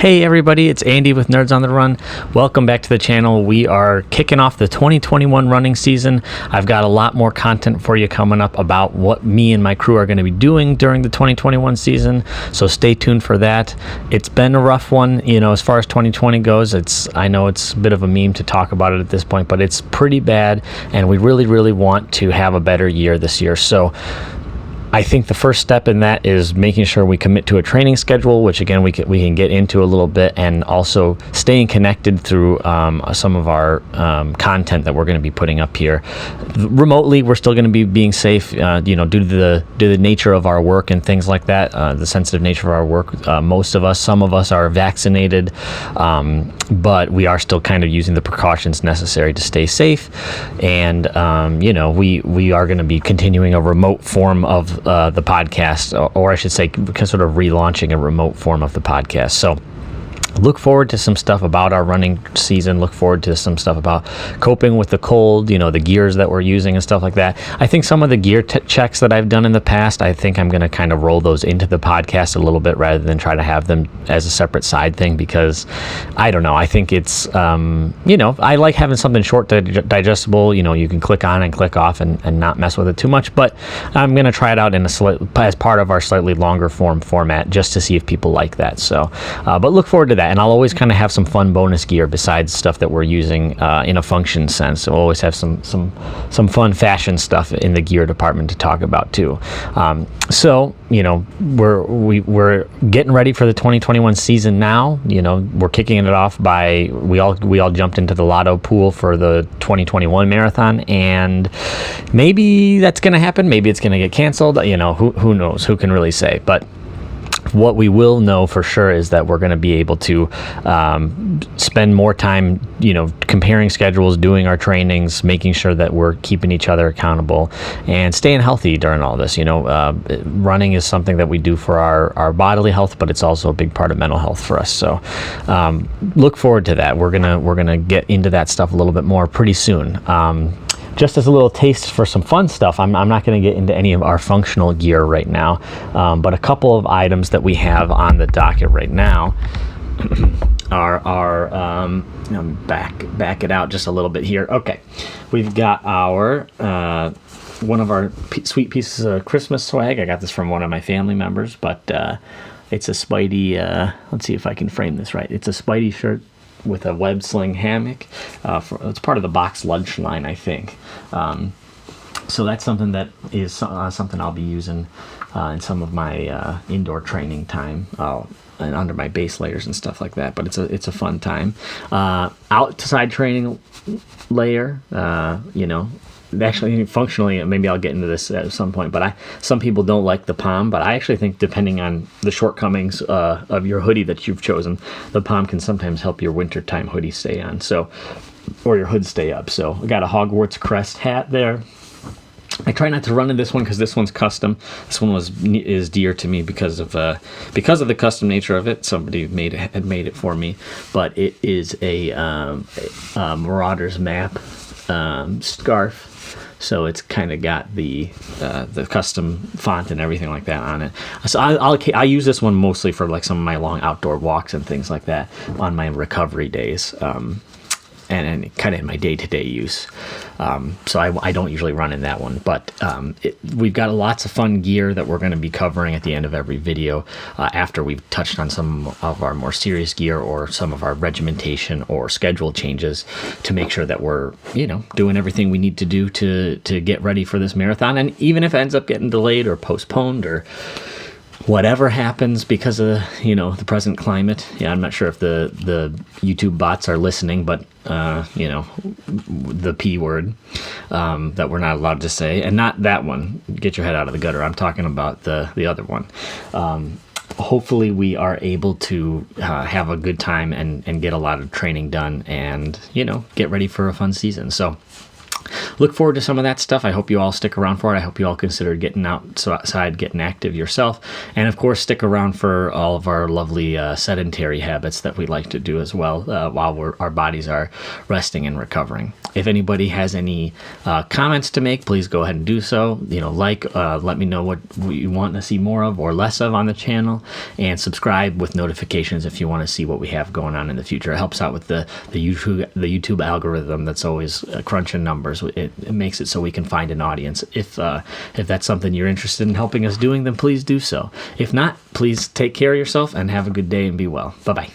Hey everybody, it's Andy with Nerds on the Run. Welcome back to the channel. We are kicking off the 2021 running season. I've got a lot more content for you coming up about what me and my crew are going to be doing during the 2021 season, so stay tuned for that. It's been a rough one, as far as 2020 goes. I know it's a bit of a meme to talk about it at this point, but it's pretty bad, and we really want to have a better year this year. So I think the first step in that is making sure we commit to a training schedule, which again we can get into a little bit, and also staying connected through some of our content that we're going to be putting up here. Remotely, we're still going to be being safe, due to the nature of our work and things like that, the sensitive nature of our work. Some of us are vaccinated, but we are still kind of using the precautions necessary to stay safe. And we are going to be continuing a remote form of the podcast, or I should say, sort of relaunching a remote form of the podcast. So look forward to some stuff about our running season. Look forward to some stuff about coping with the cold, the gears that we're using and stuff like that. I think some of the gear checks that I've done in the past, I think I'm going to kind of roll those into the podcast a little bit rather than try to have them as a separate side thing, because I don't know. I think it's, I like having something short, digestible, you can click on and click off and not mess with it too much, but I'm going to try it out as part of our slightly longer format just to see if people like that. So, but look forward to that. And I'll always kind of have some fun bonus gear besides stuff that we're using in a function sense. So we'll always have some fun fashion stuff in the gear department to talk about too. So we're getting ready for the 2021 season now. We're kicking it off by we all jumped into the lotto pool for the 2021 marathon, and maybe that's going to happen. Maybe it's going to get canceled. Who knows? Who can really say? But what we will know for sure is that we're going to be able to spend more time, comparing schedules, doing our trainings, making sure that we're keeping each other accountable and staying healthy during all this. Running is something that we do for our bodily health, but it's also a big part of mental health for us. So look forward to that. We're gonna get into that stuff a little bit more pretty soon. Just as a little taste for some fun stuff, I'm not going to get into any of our functional gear right now, but a couple of items that we have on the docket right now are back it out just a little bit here. Okay, we've got our one of our sweet pieces of Christmas swag. I got this from one of my family members, but it's a Spidey. Let's see if I can frame this right. It's a Spidey shirt with a web sling hammock. It's part of the box lunch line, I think. So that's something that is something I'll be using in some of my indoor training time and under my base layers and stuff like that. But it's a fun time. Outside training layer, actually, functionally, maybe I'll get into this at some point, but some people don't like the palm, but I actually think depending on the shortcomings of your hoodie that you've chosen, the palm can sometimes help your wintertime hoodie stay on, or your hood stay up. So I got a Hogwarts crest hat there. I try not to run in this one because this one's custom. This one is dear to me because of the custom nature of it. Somebody had made it for me, but it is a Marauders map scarf. So it's kind of got the custom font and everything like that on it. So I use this one mostly for like some of my long outdoor walks and things like that on my recovery days, and kind of in my day-to-day use. So I don't usually run in that one, but we've got lots of fun gear that we're going to be covering at the end of every video after we've touched on some of our more serious gear or some of our regimentation or schedule changes to make sure that we're doing everything we need to do to get ready for this marathon. And even if it ends up getting delayed or postponed or whatever happens because of the present climate. Yeah, I'm not sure if the YouTube bots are listening, but the P word that we're not allowed to say, and not that one. Get your head out of the gutter. I'm talking about the other one. Hopefully we are able to have a good time and get a lot of training done and get ready for a fun season. So look forward to some of that stuff. I hope you all stick around for it. I hope you all consider getting outside, getting active yourself. And of course, stick around for all of our lovely sedentary habits that we like to do as well while our bodies are resting and recovering. If anybody has any comments to make, please go ahead and do so. Let me know what you want to see more of or less of on the channel, and subscribe with notifications if you want to see what we have going on in the future. It helps out with the YouTube algorithm that's always crunching numbers. It makes it so we can find an audience. If that's something you're interested in helping us doing, then please do so. If not, please take care of yourself and have a good day and be well. Bye-bye.